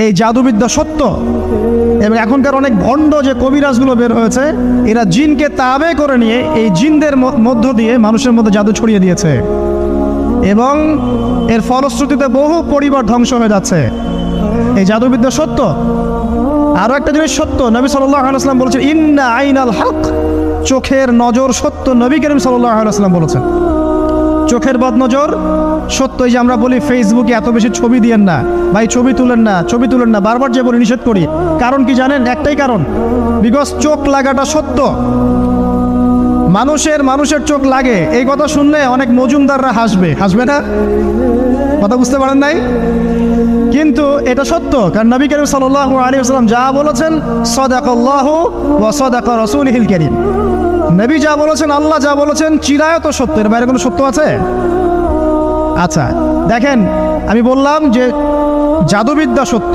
এই জাদুবিদ্যা সত্য। এবং এখনকার অনেক ভণ্ড যে কবিরাজগুলো বের হয়েছে, এরা জিনকে তাবে করে নিয়ে এই জিনদের মধ্য দিয়ে মানুষের মধ্যে জাদু ছড়িয়ে দিয়েছে, এবং এর ফলশ্রুতিতে বহু পরিবার ধ্বংস হয়ে যাচ্ছে। এই জাদুবিদ্যা সত্য। আরো একটা জিনিস সত্য, নবী সাল্লাল্লাহু আলাইহি ওয়াসাল্লাম বলেছেন, ইন্না আইনাল হক, চোখের নজর সত্য। নবী করিম সাল্লাল্লাহু আলাইহি ওয়াসাল্লাম বলেছেন চোখের বদনজর সত্য। এই যে আমরা বলি ফেসবুকে এত বেশি ছবি দিয়েন না ভাই, ছবি তুলেন না, ছবি তুলেন না, বারবার যে বলি নিষেধ করি। কারণ কি জানেন? একটাই কারণ, বিকজ চোখ লাগাটা সত্য। মানুষের চোখ লাগে, এই কথা শুনলে অনেক মজুমদাররা হাসবে না? কথা বুঝতে পারেন নাই? কিন্তু এটা সত্য, কারণ নবী করিম সাল্লাল্লাহু আলাইহি ওয়াসাল্লাম যা বলেছেন, সাদাকাল্লাহু ওয়া সাদাকা রাসূলুহুল কারীম। নবী যা বলেছেন, আল্লাহ যা বলেছেন, চিরায়ত সত্য। এর বাইরে কোনো সত্য আছে? আচ্ছা দেখেন, আমি বললাম যে জাদুবিদ্যা সত্য।